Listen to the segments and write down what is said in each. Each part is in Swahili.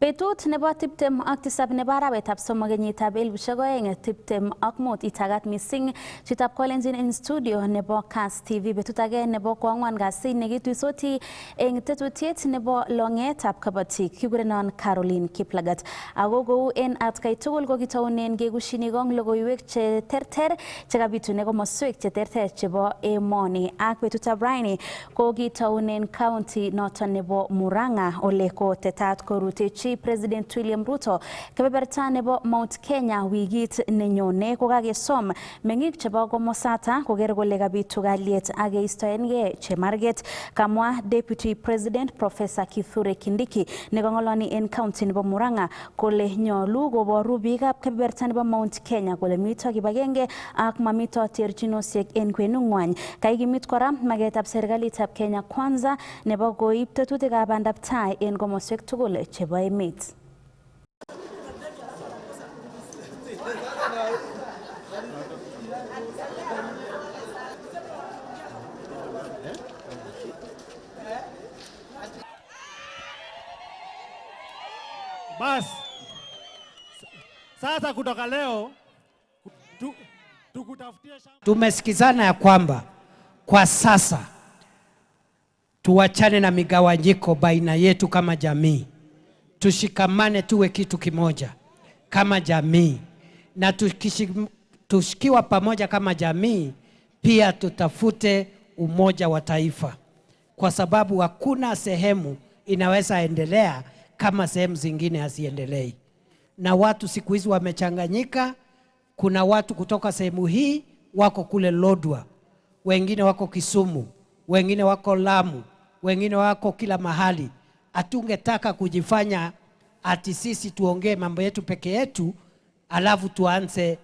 Betut nebo tiptem ak tisab nebo arawetab somok kenyitab 2025 itagat missing chitab kolenjin in studio nebo Kass TV betut age nebo koangwan kasi nekituisoti eng tetutiet nebo longetab Kabotik kigurenon Caroline Kiplagat. Ako kou en atkai tugul ko kitaunen kekushini kong logoiwek che terter chekabitune komoswek che terter chebo emoni ak betutab raini ko kitaunen county noton nebo Murang'a ole ko tetat korutechi President William Ruto kebeberta nebo Mount Kenya wikit nenyone kokakesom meng'ik chebo komosata koker kole kabitu kalyet ak keistoengei chemarget, kamwa Deputy President Professor Kithure Kindiki nekong'oloni en county nebo Murang'a kole nyolu koboru biikab kebeberta nebo Mount Kenya kole mito kibagenge ak mamito terchinosiek en kwenung'wany. Kaikimit kora magetab serikalitab Kenya Kwanza nebo koib tetutikab bandab tai en komoswek tugul chebo emet. Bas, sasa kutoka leo tukutafutia shamba. Tumesikizana ya kwamba kwa sasa tuachane na migawanyiko baina yetu kama jamii. Tushikamane tuwe kitu kimoja kama jamii, na tushikiwa pamoja kama jamii pia tutafute umoja wa taifa, kwa sababu hakuna sehemu inaweza endelea kama sehemu zingine haziendelei. Na watu siku hizi wamechanganyika. Kuna watu kutoka sehemu hii wako kule Lodwar, wengine wako Kisumu, wengine wako Lamu, wengine wako kila mahali. Hatungetaka kujifanya ati sisi tuongee mambo yetu peke yetu alafu tuanze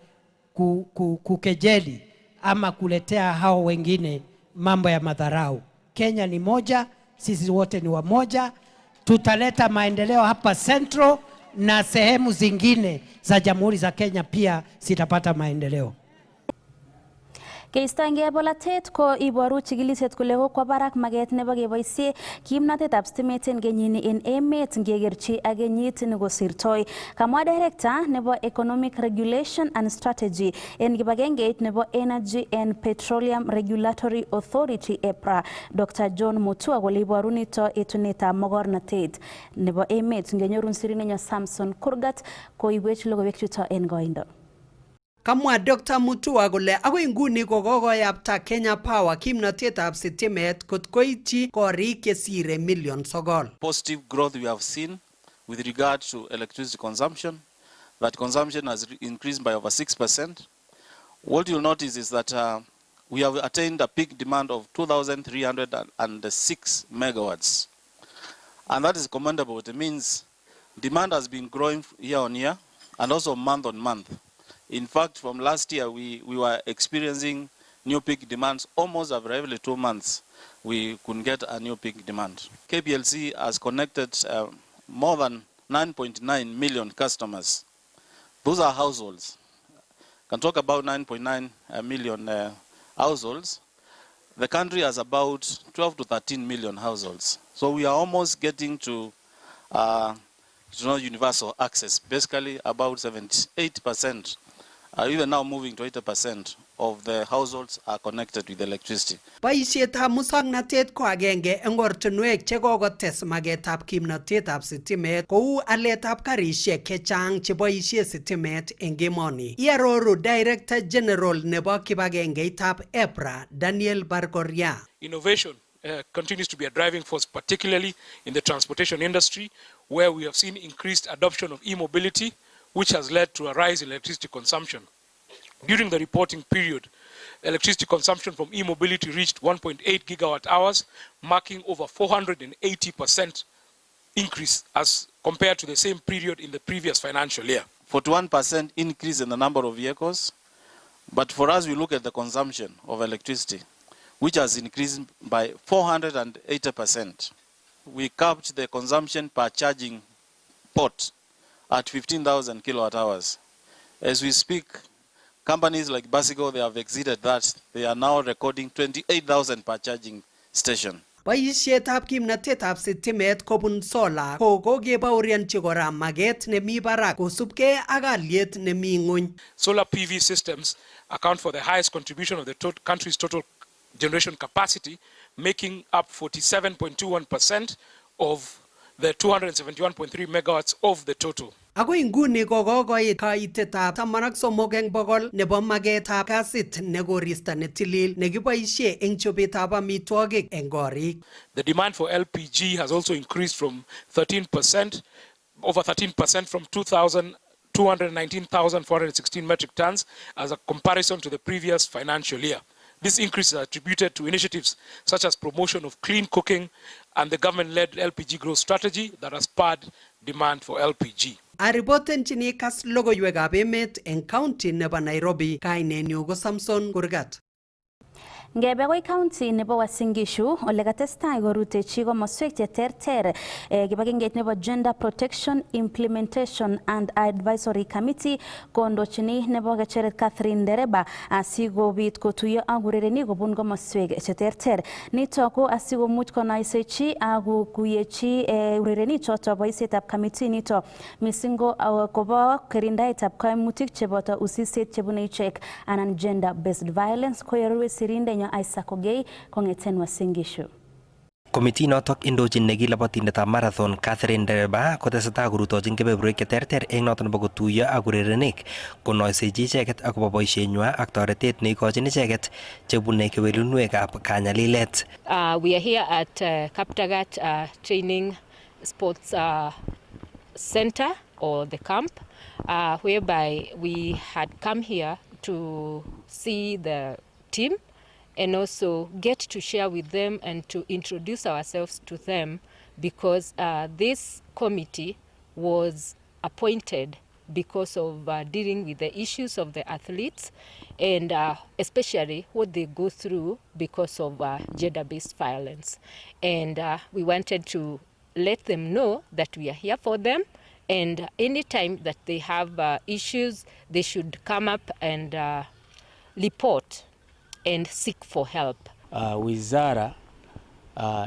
kukejeli ama kuletea hao wengine mambo ya madharau. Kenya ni moja, sisi wote ni wamoja. Tutaleta maendeleo hapa Central na sehemu zingine za Jamhuri za Kenya pia zitapata maendeleo. Keistoengei bolatet ko iboru chigilisiet kole kokwa barak maget nebo keboisie kimnatetab stimet en kenyini en emet ngekerchi ak kenyit nekosirtoi. Kamwa Director nebo Economic Regulation and Strategy en kibagengeit nebo Energy and Petroleum Regulatory Authority EPRA, Dr. John Mutua kole iboru nito etunetab mogornotet nebo emet. Ngenyorun sirinenyo Samson Kurgat koibwech logoiwek chuto en koindo. Kamwa Dr. Mutua kole agoi nguni kokoyapta Kenya Power kimnatetab sitimet kot koityi korik chesire million 9. Positive growth we have seen with regard to electricity consumption. That consumption has increased by over 6%. What you'll notice is that we have attained a peak demand of 2,306 megawatts. And that is commendable. It means demand has been growing year on year and also month on month. In fact, from last year, we were experiencing new peak demands almost every 2 months. We could get a new peak demand. KPLC has connected more than 9.9 million customers. Those are households. Can talk about 9.9 million households. The country has about 12 to 13 million households. So we are almost getting to universal access. Basically, about 78%. Even now moving to 80% of the households are connected with electricity. Boisietab musoknotet ko agenge eng ortinwek che kokotes magetab kimnatetab sitimet kou aletab karisiek chechang cheboisie sitimet eng emoni. Iaroru Director General nebo kibagengeitab EPRA, Daniel Bargoria. Innovation continues to be a driving force, particularly in the transportation industry, where we have seen increased adoption of e-mobility, which has led to a rise in electricity consumption. During the reporting period, electricity consumption from e-mobility reached 1.8 gigawatt hours, marking over 480% increase as compared to the same period in the previous financial year. 41% increase in the number of vehicles, but for us, we look at the consumption of electricity, which has increased by 480%. We capped the consumption per charging port at 15,000 kilowatt hours. As we speak, companies like Basigo, they have exceeded that. They are now recording 28,000 per charging station. Boisietab kimnatetab sitimet kobun sola ko kokebaorionji kora maget nemi barak kosubkei ak alyet nemi ng'ony. Solar PV systems account for the highest contribution of the country's total generation capacity, making up 47.21% of the 271.3 megawatts of the total. Ako inguni ko kokoit kaitetab 13% nebo magetab gasit ne koristo ne tilil nekiboisie eng chobetab amitwogik eng korik. The demand for LPG has also increased from 13%, over 13% from 219,416 metric tons as a comparison to the previous financial year. This increase is attributed to initiatives such as promotion of clean cooking and the government-led LPG growth strategy that has spurred demand for LPG. Aripotenchini kas logoiwekab emet eng county nebo Nairobi, kainenyu ko Samson Kurgat. Ngebe koi county nebo Uasin Gishu ole katestai korutechi komoswek cheterter kibagengeit nebo Gender Protection Implementation and Advisory Committee kondochini nebo kecheret Catherine Dereba asikobit kotuiyo ak urerenik kobun komoswek cheterter. Nito ko asikomuch konaisechi ak kuyechi urerenik choto boisietab committee nito mising ko kobo kirindaetab kaimutik cheboto usisiet chebune ichek anan gender based violence koyorwe sirindenyo Isaac Ogei kong'eten Uasin Gishu. Komiti notok indochin nekilabatindetab marathon Catherine Dereba kotesetai korutochin kebeberwek cheterter eng noton nebo kotuiyo ak urerenik konoisechi icheket akobo boisienywa ak toretet neikochin icheket chebune kewelinwekab kanyalilet. We are here at Kaptagat Training Sports Center or the camp whereby we had come here to see the team and also get to share with them and to introduce ourselves to them because this committee was appointed because of dealing with the issues of the athletes and especially what they go through because of gender-based violence. And we wanted to let them know that we are here for them and anytime that they have issues, they should come up and report and seek for help. Wizara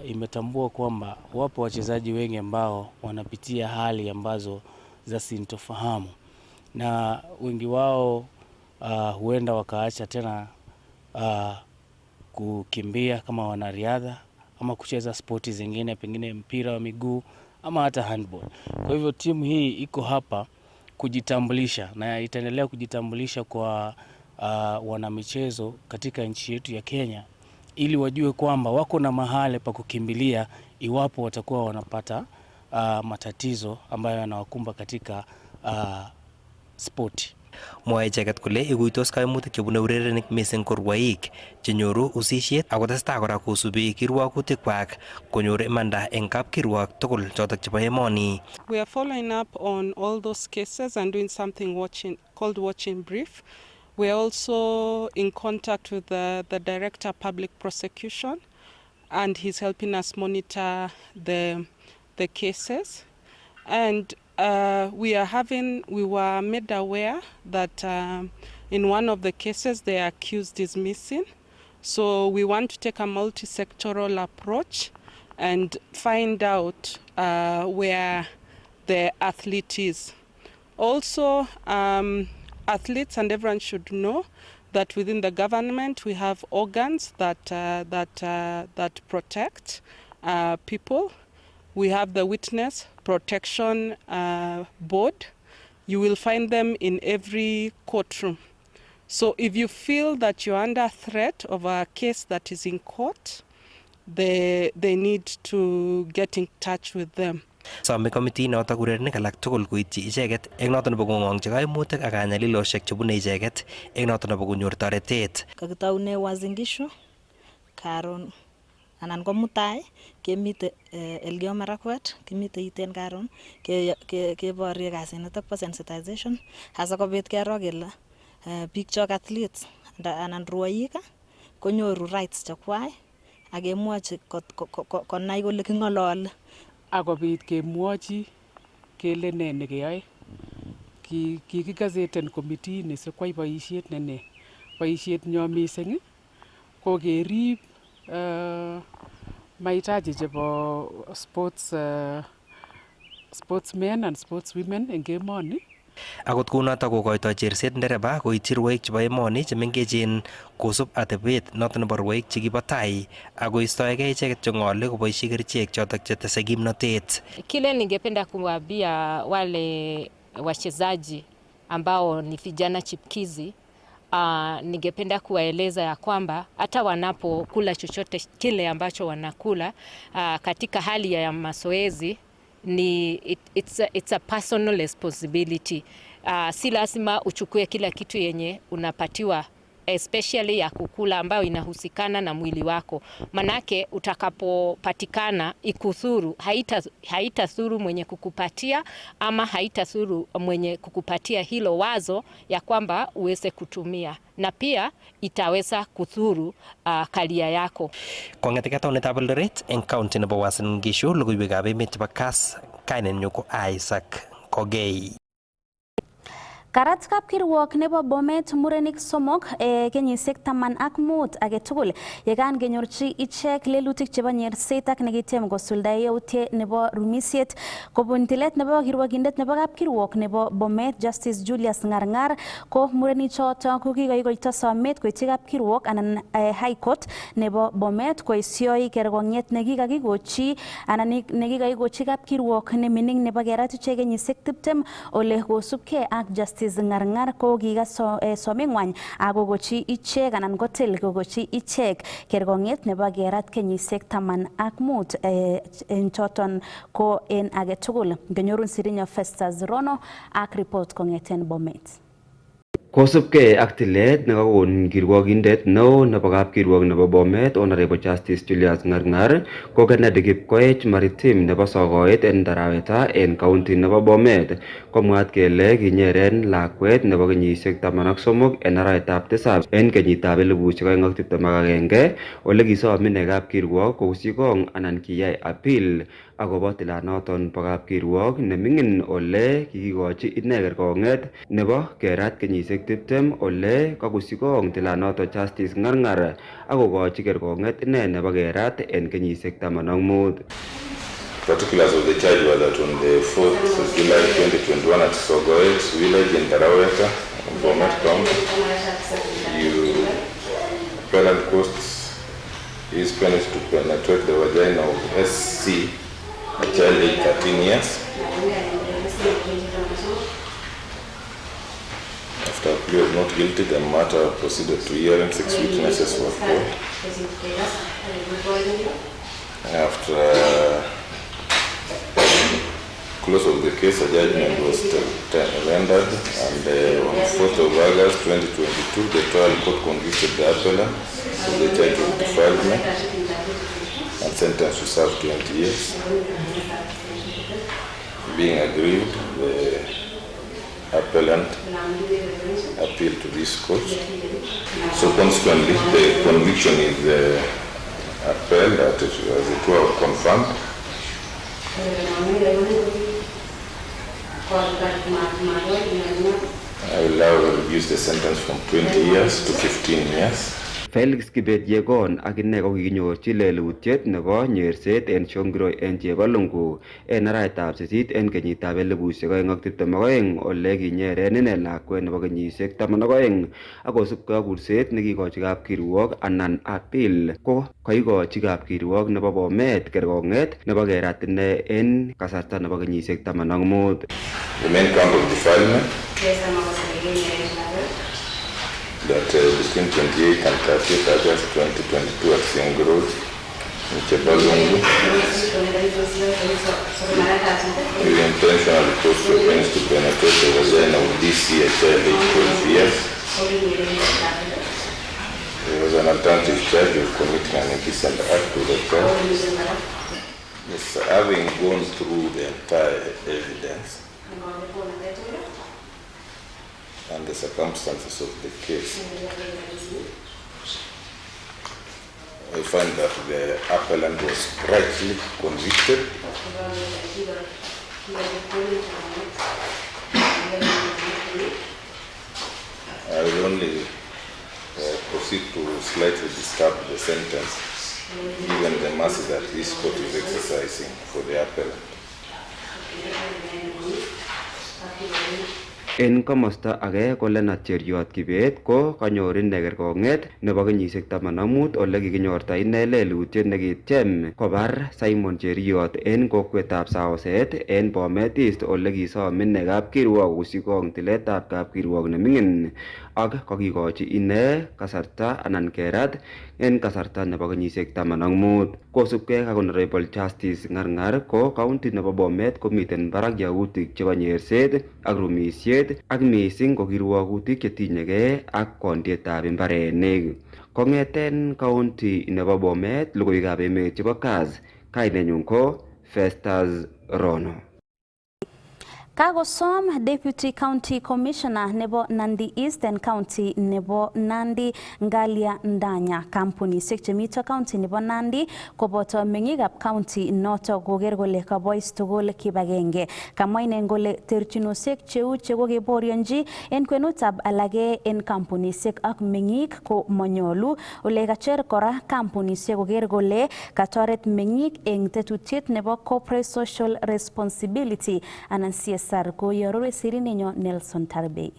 imetambua kwamba wapo wachezaji wengi ambao wanapitia hali ambazo za sintofahamu na wengi wao huenda wakaacha tena kukimbia kama wanariadha ama kucheza spoti zingine pengine mpira wa miguu ama hata handball. Kwa hivyo timu hii iko hapa kujitambulisha na itaendelea kujitambulisha kwa wanamichezo katika nchi yetu ya Kenya ili wajue kwamba wako na mahali pa kukimbilia iwapo watakuwa wanapata matatizo ambayo yanawakumba katika spoti. Mwae icheket kole ikuitos kaimutik chebune urerenik mising ko rwoik chenyoru usisiet akotestai kora kosubi kirwokutikwak konyor imanda eng kapkirwok tugul chotok chebo emoni. We are following up on all those cases and doing something called watching brief. We are also in contact with the Director of Public Prosecution and he's helping us monitor the cases. And we were made aware that in one of the cases the accused is missing. So we want to take a multi-sectoral approach and find out where the athlete is. Also, athletes and everyone should know that within the government we have organs that protect people. We have the Witness Protection Board. You will find them in every courtroom. So if you feel that you're under threat of a case that is in court, they need to get in touch with them. Some committee notok urerenik alak tugul koityi icheket eng noton nebo kong'ongchi kaimutik ak kanyalilosiek chebune icheket eng noton nebo konyor toretet. Kakitaune Uasin Gishu karon anan ko mutai kemite Elgeyo Marakwet kimite iten karon keborye kasit nitok bo sensitization hasa kobit kero kele biik chok athletes anan rwoik konyoru rights chekwai ak kemwochi konai kole king'ololi akobit kemwochi kele ne nekeyoe. Kikikaseten committee ni sikwai boisiet ne boisiet nyo mising ko kerib mahitaji chebo sportsmen and sportswomen eng emoni. Akot kunotok kokoitoi cherset ndereba koityi rwoik chebo emoni chemengechen kosub atebet noton nebo rwoik chekibo tai ako istoegei icheket cheng'ole koboisie kerichek chotok chetese kimnotet. Kile ningependa kuwaambia wale wachezaji ambao ni vijana chipkizi, ningependa kuwaeleza ya kwamba hata wanapokula chochote kile ambacho wanakula katika hali ya mazoezi it's a personal responsibility. Si lazima uchukue kila kitu yenye unapatiwa, especially ya kukula ambayo inahusikana na mwili wako. Manake utakapopatikana ikuthuru, haitathuru mwenye kukupatia ama haitathuru mwenye kukupatia hilo wazo ya kwamba uweze kutumia, na pia itaweza kuthuru kalia yako. Kong'ete taonitab Eldoret eng county nebo Uasin Gishu, logoiwekab emet chebo Kass, kainenyu ko Isaac Kogei. Karat kapkirwok nebo Bomet murenik somok kenyisiek 15 agetugul yekan kenyorchi ichek lelutik chebo nyerset ak nekityem kosuldae yautiet nebo rumisiet kobun tilet nebo kirwokindet nebo kapkirwok nebo Bomet Justice Julius Ngarngar, ko murenichoto ko kikoikoito somet koityi kapkirwok anan High Court nebo Bomet koisioi kergong'et nekikakikochi anan nekikakikochi kapkirwok nemining nebo kerat ichek kenyisiek 20 ole kosubkei ak Justice Ngarngar ko kikasomeng'wany akokochi ichek anan kotil kokochi ichek kergong'et nebo kerat kenyisiek 15 en choton ko en agetugul. Ngenyorun sirinyo Festus Rono ak report kong'eten Bomet. Kosubkei ak tilet nekakon kirwokindet neo nebo kapkirwok nebo Bomet Honorable Justice Julius Ngarngar ko Kennedy Kipkoech Maritim nebo sokoet en Taraweta en county nebo Bomet komwaat kele kinyeren lakwet nebo kenyisiek 13 en arawetab tisab en kenyitab 2021 ole kisom ine kapkirwok kousyi kong anan kiyai appeal akobo tilanoton bo kapkirwok neming'in ole kikikochi ine kergong'et nebo kerat kenyisiek 20 ole kakusyi kong tilanoton Justice Ngarngar akokochi kergong'et ine nebo kerat en kenyisiek 15. Particulars of the charge were that on the 4th of July 2021 at Sogoet village in Taraweta, Bomet County, appellant costs his penis to penetrate the vagina of SC, a child aged 13 years. After plea was not guilty, the matter proceeded to hearing. 6 witnesses were called. After close of the case, a judgment was rendered, and on 4th of August 2022, the trial court convicted the appellant of the charge of defilement and sentenced to serve 20 years. Being aggrieved, the appellant appealed to this court. So consequently, the conviction is upheld as it was confirmed. I will now reduce the sentence from 20 years to 15 years. Felix Kibet Yegon akine ko kikinyorchi lelutiet nebo nyerset en Shongiroi en Chebalungu en arawetab 8 en kenyitab 2022 ole kinyeren ine lakwet nebo kenyisiek 12 akosubkei ak kurset nekikochi kapkirwok anan appeal ko kaikochi kapkirwok nebo Bomet kergong'et nebo kerat ine en kasarta nebo kenyisiek 15. The main count of defilement that between 28 and 30 August 2022 at Single Road in Chebalungu, you intentionally caused your penis to penetrate the vagina of DC, a child aged 12 years. There was an alternative charge of committing an indecent act to the child. Yes, having gone through the entire evidence and the circumstances of the case, I find that the appellant was rightly convicted. I will only proceed to slightly disturb the sentence given the mercy that this court is exercising for the appellant. En komosta age kole Nacheriot Kibet ko kanyor ine kerkong'et nebo kenyisiek 15 ole kikinyorta ine lelutiet nekityem kobar Simon Cheriot en kokwetab Saoset en Bomet East ole kisom ine kapkirwok kosikong tiletab kapkirwok neming'in ak kokikochi ine kasarta anan kerat en kasarta nebo kenyisiek 15 kosubkei ak Honorable Justice Ngarngar ko county nebo Bomet komiten barak yautik chebo nyerset ak rumisiet ak missing ko kirwogutik chetinyegei ak kondietab imbarenik. Kong'eten county nebo Bomet, logoiwekab emet chebo Kass, kainenyun ko Festus Rono. Kagosom Deputy County Commissioner nebo Nandi Eastern County nebo Nandi Ngalia Ndanya kampunisiek chemito county nebo Nandi koboto meng'ikab county noto koker kole kabois tugul kibagenge. Kamwa ine kole terchinosiek cheu chekokeborionji en kwenutab alage en kampunisiek ak meng'ik ko manyolu. Ole kacher kora kampunisiek koker kole katoret meng'ik en tetutiet nebo corporate social responsibility anan CSR ko yorore sirinenyo Nelson Tarbei.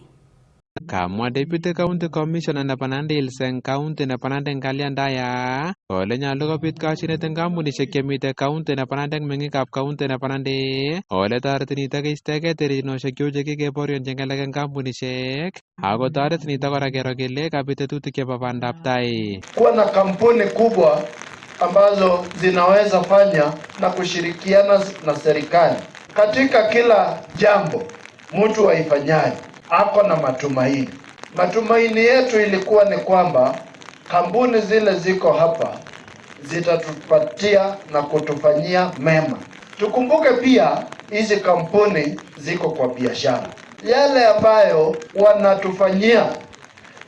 Kamwa Deputy County Commissioner nebo Nandi Hills eng county nebo Nandi Ngalia Ndaya kole nyolu kobit kashinet eng kampunisiek chemite county nebo Nandi ak meng'ikab county nebo Nandi ole toreti nito keistegei terchinosiek cheu chekikeborionji eng alak eng kampunisiek ako toret nito kora kero kele kabit tetutik chebo bandab tai. Kuwa na kampuni kubwa ambazo zinaweza fanya na kushirikiana na serikali katika kila jambo mtu aifanyaye ako na matumaini. Matumaini yetu ilikuwa ni kwamba kampuni zile ziko hapa zitatupatia na kutufanyia mema. Tukumbuke pia hizi kampuni ziko kwa biashara. Yale ambayo wanatufanyia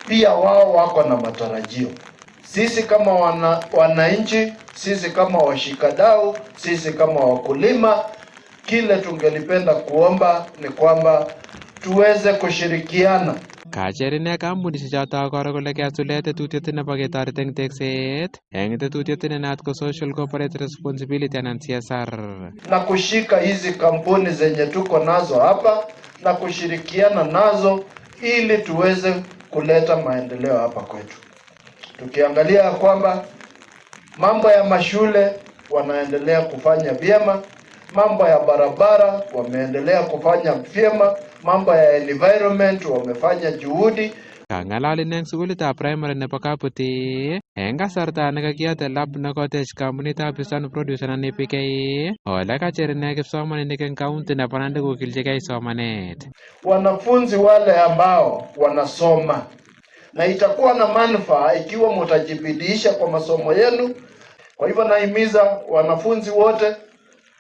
pia wao wako na matarajio. Sisi kama wananchi, sisi kama washikadau, sisi kama wakulima, kile tungelipenda kuomba ni kwamba tuweze kushirikiana. Kacherine kampunisiek choto koro kole kesule tetutiet nebo ketoret eng tekset eng tetutiet nenat ko social corporate responsibility anan CSR. Na kushika hizi kampuni zenye tuko nazo hapa na kushirikiana nazo ili tuweze kuleta maendeleo hapa kwetu. Tukiangalia kwamba mambo ya mashule wanaendelea kufanya vyema, mambo ya barabara wameendelea kufanya vyema, mambo ya environment wamefanya juhudi. Kang'alali eng sukulitab primary nebo Kabotik eng kasarta nekakiyate lab nekotech kampunitab Eastern Produce anan APK ole kacher ine kipsomaninik eng county nebo Nandi kokiljigei somanet. Wanafunzi wale ambao wanasoma na itakuwa na manufaa ikiwa mtajibidisha kwa masomo yenu. Kwa hivyo nahimiza wanafunzi wote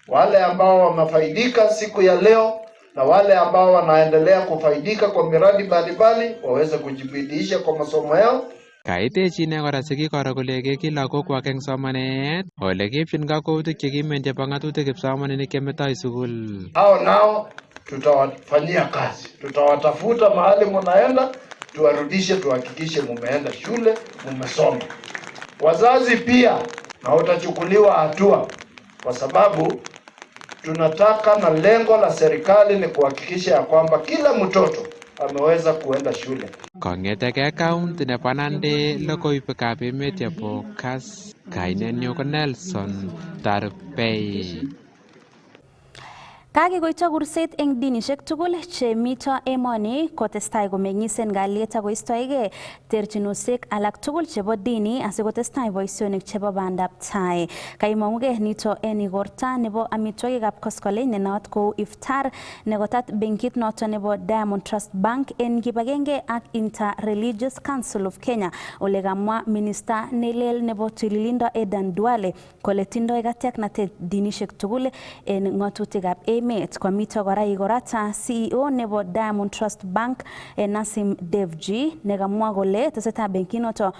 wale ambao wamefaidika siku ya leo na wale ambao wanaendelea kufaidika kwa miradi mbalimbali waweze kujibidisha kwa masomo yao. Kaitechine kora sikikoro kole keki lagokwak eng somanet ole kiipchin kakwautik chekimen chebo ng'atutik kipsomaninik chemetoi sukul. Hao nao tutawafanyia kazi, tutawatafuta mahali munaenda, tuwarudishe, tuhakikishe mumeenda shule, mumesoma. Wazazi pia na utachukuliwa hatua, kwa sababu tunataka na lengo la serikali ni kuhakikisha ya kwamba kila mtoto ameweza kuenda shule. Kong'eteke county nebo Nandi logoiwekab emet chebo Kass, kainenyu ko Nelson Tarbei. Kakikoito kurset eng dinishek tugul chemito emoni kotestai komeng'is en kalyet ako istoege terchinosiek alak tugul chebo dini asikotestai boisionik chebo bandab tai. Kaimong'ugei nito en igorta nebo amitwogikab koskoleny nenaat kou iftar nekotat benkit noto nebo Diamond Trust Bank en kibagenge ak Inter-Religious Council of Kenya ole kamwa minister nelel nebo tililindo Edan Duale kole tindoi katiaknatet dinishek tugul en ng'atutikab emet. Kwamito kora igorata CEO nebo Diamond Trust Bank Nasim Devji nekamwa kole tesetai benkinoto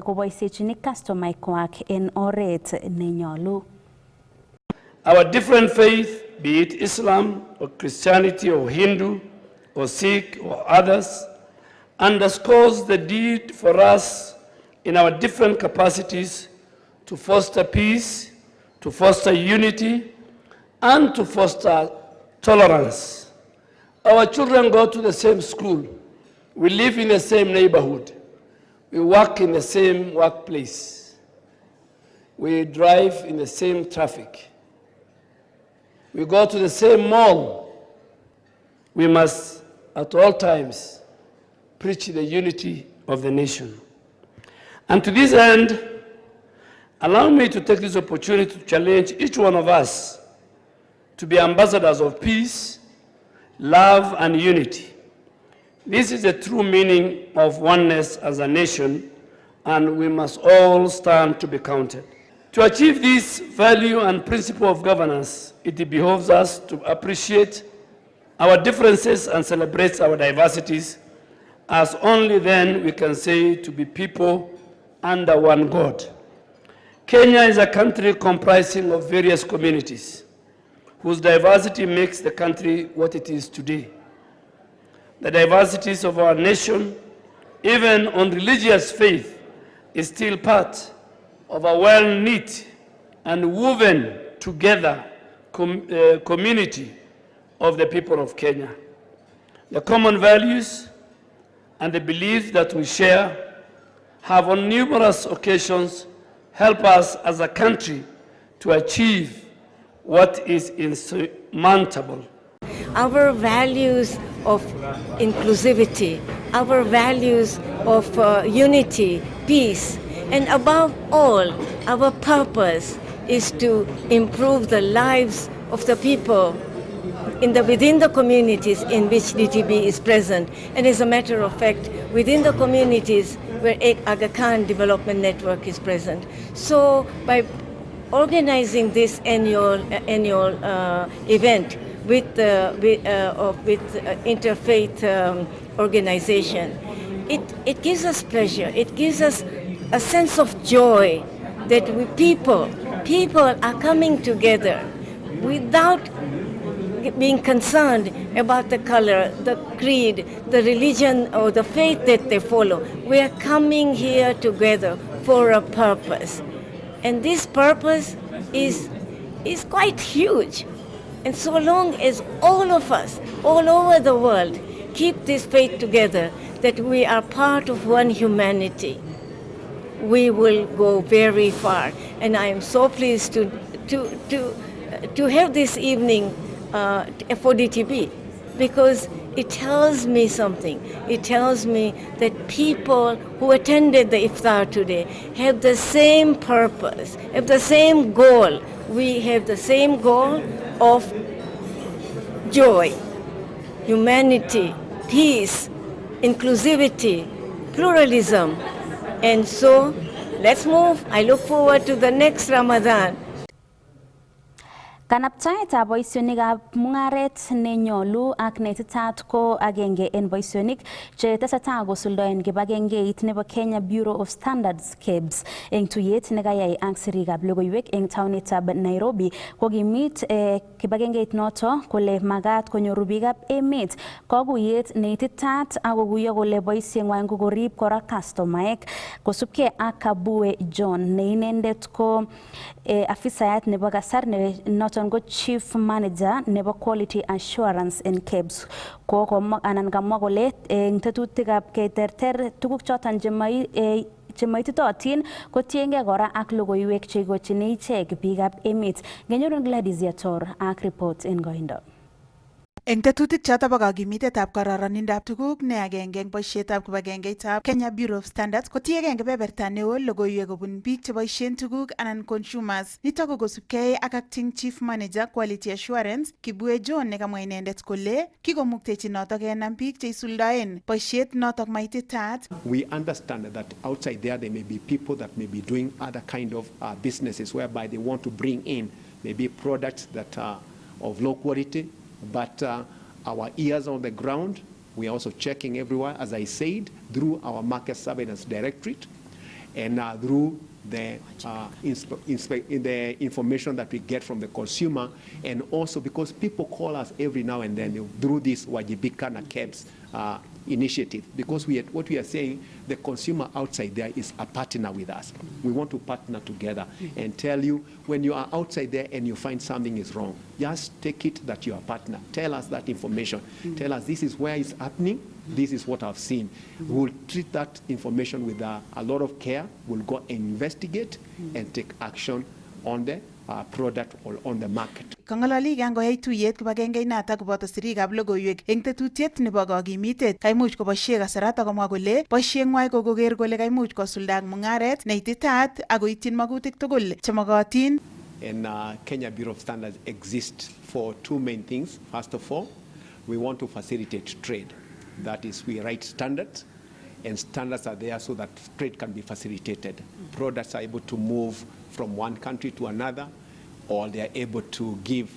koboisiechini customer kwak en oret nenyolu. Our different faith, be it Islam or Christianity or Hindu or Sikh or others, underscores the need for us in our different capacities to to foster peace, to foster unity, and to foster tolerance. Our children go to the same school. We live in the same neighborhood. We work in the same workplace. We drive in the same traffic. We go to the same mall. We must, at all times, preach the unity of the nation. And to this end, allow me to take this opportunity to challenge each one of us to be ambassadors of peace, love, and unity. This is the true meaning of oneness as a nation, and we must all stand to be counted. To achieve this value and principle of governance, it behoves us to appreciate our differences and celebrate our diversities, as only then we can say to be people under one God. Kenya is a country comprising of various communities whose diversity makes the country what it is today. The diversities of our nation, even on religious faith, is still part of a well-knit and woven together community of the people of Kenya. The common values and the beliefs that we share have on numerous occasions helped us as a country to achieve what is insurmountable. Our values of inclusivity, our values of unity, peace, and above all, our purpose is to improve the lives of the people within the communities in which DTB is present. And as a matter of fact, within the communities where Aga Khan Development Network is present. So by organizing this annual event with interfaith organization, it gives us pleasure. It gives us a sense of joy that people are coming together without being concerned about the color, the creed, the religion, or the faith that they follow. We are coming here together for a purpose. And this purpose is quite huge. And so long as all of us, all over the world, keep this faith together, that we are part of one humanity, we will go very far. And I am so pleased to have this evening for DTB, because it tells me something. It tells me that people who attended the iftar today have the same purpose, have the same goal. We have the same goal of joy, humanity, peace, inclusivity, pluralism. And so let's move. I look forward to the next Ramadan. Kanaptaetab boisionikab mungaret nenyolu ak netitaat ko agenge en boisionik che tesetai kosuldoen kibagengeit nebo Kenya Bureau of Standards KEBS eng tuyet nekayai ak sirikab logoiwek eng taonitab Nairobi kokimit kibagengeit noto kole magat konyoru biikab emet kokuyet neititaat ak kokuyo kole boisieng'wai ko korib kora customaek kosubkei ak Kabue John ne inendet ko afisayat nebo kasar noton ko Chief Manager nebo Quality Assurance in KEBS ko anan kamwa kole eng tetutikab keterter tuguk choton chemaititotin kotiengei kora ak logoiwek cheikochini ichek biikab emet. Ngenyoru Gladys Yator ak report en koindo. Eng tetutik choto bo kakimitetab kororonindab tuguk ne agenge eng boisietab kibagengeitab Kenya Bureau of Standards kotiegei eng kebeberta neo logoiwek kobun biik cheboisien tuguk anan consumers. Nitok ko kosubkei ak Acting Chief Manager Quality Assurance Kabue John nekamwa inendet kole kikomuktechi notok kenam biik cheisuldaen boisiet notok maititaat. We understand that outside there may be people that may be doing other kind of businesses whereby they want to bring in maybe products that are of low quality. But our ears on the ground, we are also checking everywhere, as I said, through our market surveillance directorate and through the information that we get from the consumer, and also because people call us every now and then through this Wajibika na KEBS initiative, because what we are saying, the consumer outside there is a partner with us. We want to partner together and tell you, when you are outside there and you find something is wrong, just take it that you are a partner. Tell us that information. Tell us this is where it's happening. This is what I've seen. We'll treat that information with a lot of care. We'll go and investigate and take action on the product or on the market. Kongololi kangoyai tuyet kibagenge natak koboto sirikab logoiwek eng tetutiet nebo kakimitet kaimuch koboisie kasarata komwa kole boisieng'wai ko koker kole kaimuch kosulda ak mung'aret neititaat akoityin magutik tugul chemogotin. And Kenya Bureau of Standards exists for two main things. First of all, we want to facilitate trade. That is, we write standards, and standards are there so that trade can be facilitated. Products are able to move from one country to another, or they are able to give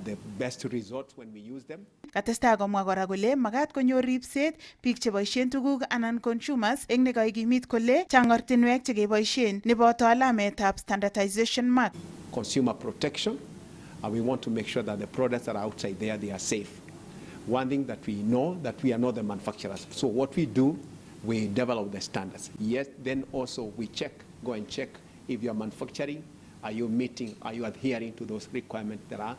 the best results when we use them. Katestai komwa kora kole magat konyor ripset biik cheboisien tuguk anan consumers eng nekaikimit kole chang ortinwek chekeboisien neboto alametab standardization mark. Consumer protection, and we want to make sure that the products that are outside there, they are safe. One thing that we know, that we are not the manufacturers. So what we do, we develop the standards. Yes, then also we go and check if you are manufacturing, are you adhering to those requirements that are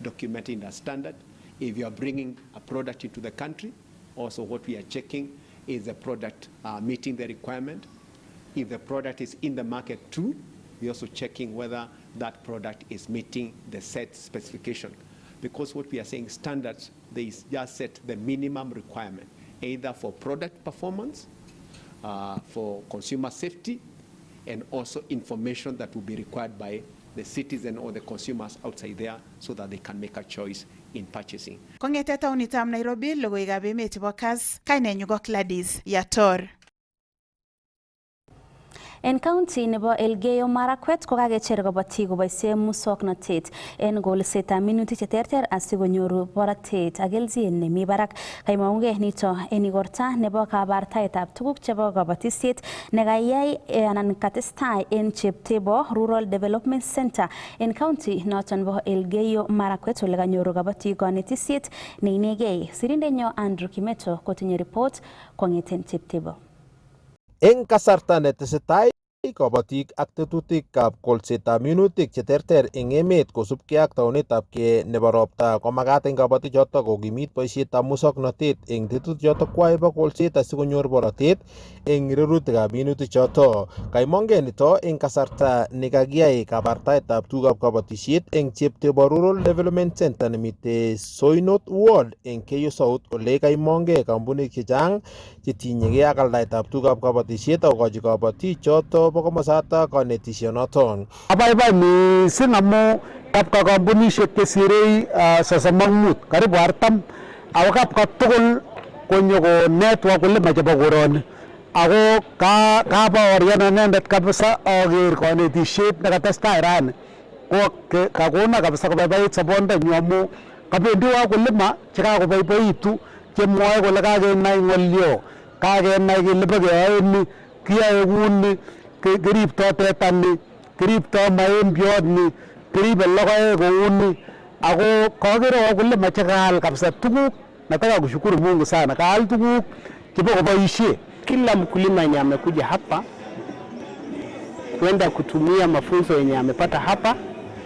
documented in the standard? If you are bringing a product into the country, also what we are checking is the product meeting the requirement. If the product is in the market too, we're also checking whether that product is meeting the set specification. Because what we are saying, standards, they just set the minimum requirement, either for product performance, for consumer safety, and also information that will be required by the citizen or the consumers outside there so that they can make a choice in purchasing. Kongete taunitab Nairobi, logoiwekab emet chebo Kass, kainenyu ko Gladys Yator. En county nebo Elgeyo Marakwet ko kakecher kobotik koboisie muswoknotet en kolsetab minutik cheterter asikonyoru borotet ak kelchin nemi barak. Kaimong'ugei nito en igorta nebo kabartaetab tuguk chebo kabatisiet nekayai anan katestai en Cheptebo Rural Development Center en county noton nebo Elgeyo Marakwet ole kanyoru kabatik konetisiet neinegei. Sirindenyo Andrew Kimeto kotinye report kong'eten Cheptebo. Eng kasarta netesetai kabatik ak tetutikab kolsetab minutik cheterter eng emet kosubkei ak taunetabkei nebo ropta komagat eng kabatik chotok kokimit boisietab muswoknotet eng tetutik chotok kwai bo kolset asikonyor borotet eng rurutikab minutik chotok. Kaimong'ei nito eng kasarta nekakiyai kabartaetab tugukab kabatisiet eng Cheptebo Rural Development Center nemitei Soinot Ward eng Keyo South ole kaimong'ei kampunik chechang chetinyegei ak aldaetab tugukab kabatisiet akokochi kabatik chotok bo komosatak kanetisionoton. Abaibai mising amu kapka kampunisiek chesirei 35 karibu 40 ako kapka tugul konyo konet wakulima chebo koroni ako kabaorian inendet kabisa aker kanetisiet nekatestai rani ko kakona kabisa kobaibait sobondanyu amu kabendi wakulima chekakoboiboitu chemwoe kole kakenai ng'olyo, kakenai kele bekeyoe ni, kiyoe kuni, kiriptoi teta ni, kiriptoi maembiot ni, kiribe logoek kouni, ako kakere wakulima chekaal kabisa tuguk. Nataka kushukuru Mungu sana, kaal tuguk chebo kuboisie. Kila mkulima yenye amekuja hapa kwenda kutumia mafunzo yenye amepata hapa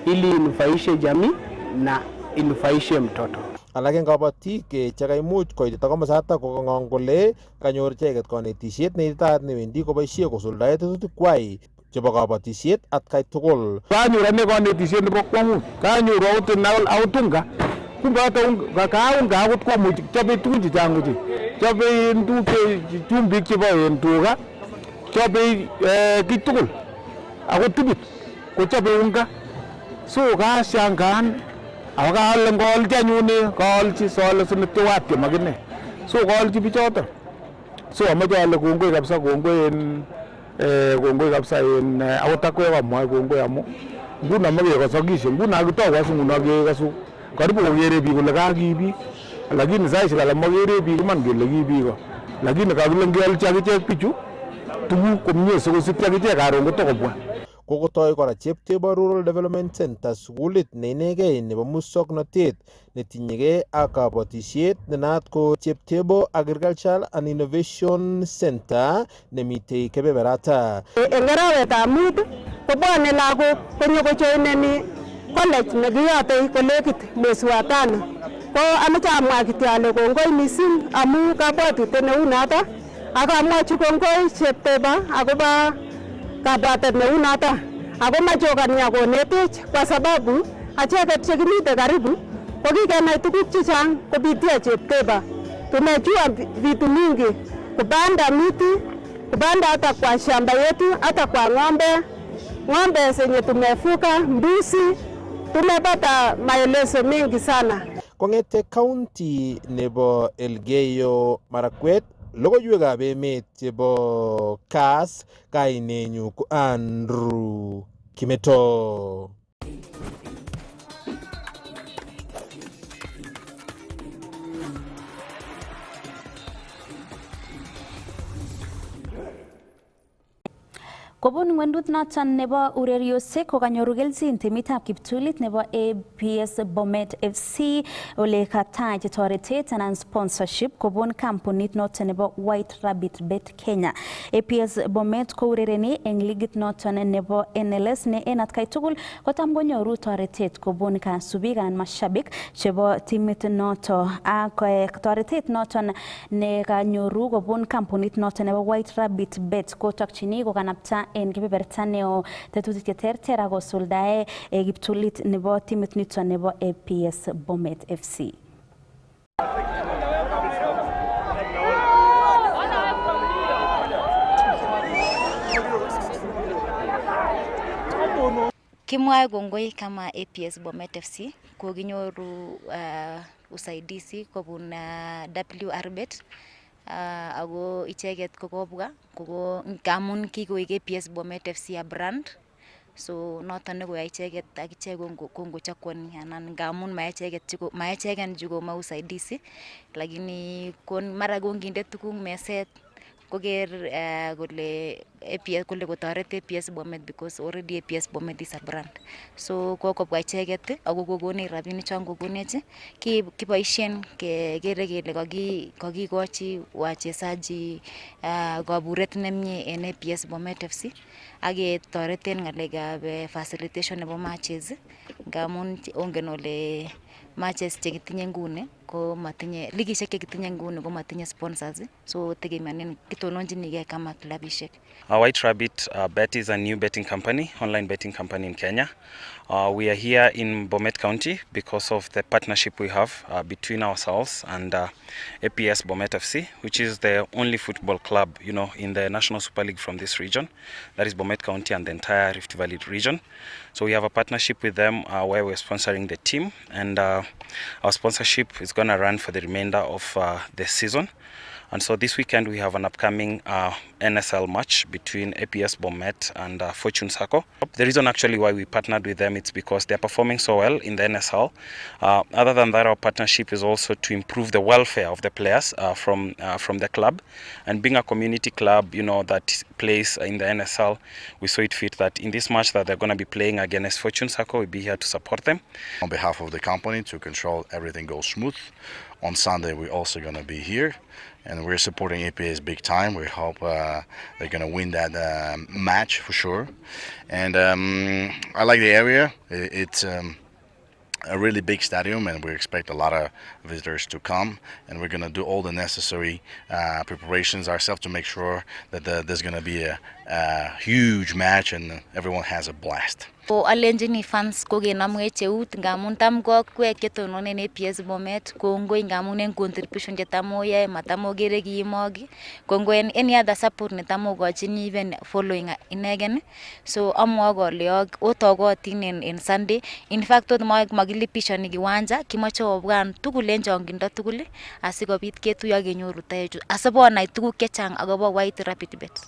ili inufaishe jamii na inufaishe mtoto. Alak eng kabatik chekaimuch koitita komosatak kokong'ong kole kanyor icheket kanetisiet neititaat newendi koboisie kosuldae tetutikwai chebo kabatisiet atkai tugul. Kanyor ane kanetisiet nebo kwang'ut, kanyoru akot unga. Unga akot komuch chobe tugun chechang ochei. Chobe chumbik chebo tuga, chobe kiy tugul. Akot tibit kochobe unga. So kashangaan ako kaale ngolchi anyun kaolchi sole sinitowat makine. So kaolchi bichoto. So amache ale kongoi kabisa, kongoi kabisa en akot akwe kamwae kongoi amu nguno makekosokishe, nguno akitou asu nguno kekosu karibu kokere biik kole kakibiik, lakini saishek alak makere biik iman kele kibiiko, lakini kakile ngeolchi akichek bichu tuguk komie sikosipchi akichek karon kotokobwa. kokotoi kora Cheptebo Rural Development Center sukulit neinegei nebo musoknotet netinyegei ak kabatisiet nenaat ko Cheptebo Agricultural and Innovation Center nemitei kebeberata. Eng arawetab mut kobwane lagok konyokojoineni college nekiyote kolekit mwezi wa tano. Ko ameche amwa kityo ale kongoi mising amu kabwatutiet neu noto ak amwachi kongoi Cheptebo akobo kabwatet neu noto ako machokania konetech kwa sababu acheket chekimite karibu kokikenai tuguk chechang kupitia Cheptebo. Tumejua vitu mingi kupanda miti, kupanda hata kwa shamba yetu, hata kwa ng'ombe zenye tumefuga, mbuzi, tumepata maelezo mengi sana. Kongete county nebo Elgeyo Marakwet, logoiwekab emet chebo Kass, kainenyu ko Andrew Kimeto. Kobun ngwendut noton nebo ureriosiek kokanyoru kelchin timitab kiptulit nebo APS Bomet FC ole katach toretet anan sponsorship kobun kampunit noton nebo White Rabbit Bet Kenya. APS Bomet ko urereni eng ligit noton nebo NLS ne en atkai tugul kotam konyoru toretet kobun kasubik anan mashabik chebo timit noto ak toretet noton ne kanyoru kobun kampunit noton nebo White Rabbit Bet kotokchini kokanapta en kebeberta neo tetutik cheterter akosuldae kiptulit nebo timit nito nebo APS Bomet FC. Kimwae kongoi kama APS Bomet FC kokinyoru usaidizi kobun WRBet ako icheket kokobwa ngamun kikoik APS Bomet FC a brand, so noton nekoyai icheket akichek kongochakwani anan ngamun maecheken chukoma usaidizi lakini mara konginde tuguk meset koker kole APS kole kotoret APS Bomet because already APS Bomet is a brand. So kokobwa icheket ako kokonech rabinik chon kokonech kiboishen kekere kele kakikochi wachezaji kaburet nemie en APS Bomet FC ak ketoreten ng'alekab facilitation nebo matches ngamun ongen ole matches chekitinye nguni ko matinye ligishek chekitinye nguni ko matinye sponsors, so tegemeanen kitononjinigei kama klabishek. White Rabbit Bet is a new betting company, online betting company in Kenya. We are here in Bomet County because of the partnership we have between ourselves and APS Bomet FC, which is the only football club, in the National Super League from this region. That is Bomet County and the entire Rift Valley region. So we have a partnership with them where we're sponsoring the team, and our sponsorship is going to run for the remainder of the season. And so this weekend we have an upcoming NSL match between APS Bomet and Fortune Sacco. The reason actually why we partnered with them, it's because they're performing so well in the NSL. Other than that, our partnership is also to improve the welfare of the players from the club. And being a community club, that plays in the NSL, we saw it fit that in this match that they're going to be playing against Fortune Sacco, we'll be here to support them. On behalf of the company, to control everything goes smooth. On Sunday, we're also going to be here, and we're supporting APS big time. We hope they're going to win that match for sure. And I like the area. It's a really big stadium, and we expect a lot of visitors to come, and we're going to do all the necessary preparations ourselves to make sure that there's going to be a huge match and everyone has a blast. Alenjini fans kokenamwech eut ngamun tam kokwek chetononen APS Bomet kongoi ngamun en contribution chetam oyae matam okere kiimoki kongoi en any other support netam okochini even following inegen, so amwa kole otokotin en Sunday. In fact makilipishani kiwanja, kimoche obwan tugul en chongindo tugul asikobit ketuiyo ak kenyoru taechu asibonai tuguk chechang akobo White Rabbit Bet.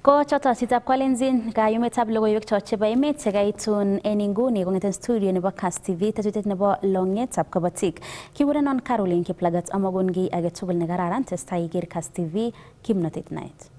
Ko choto sitab Kalenjin kayumetab logoiwek cho chebo emet chekaitun en inguni kong'eten studio nebo Kass TV tetutyet nebo longetab Kabotik. Kikurenon Caroline Kiplagat amagon kiy age tugul nekararan testai iker Kass TV kimnotet naet.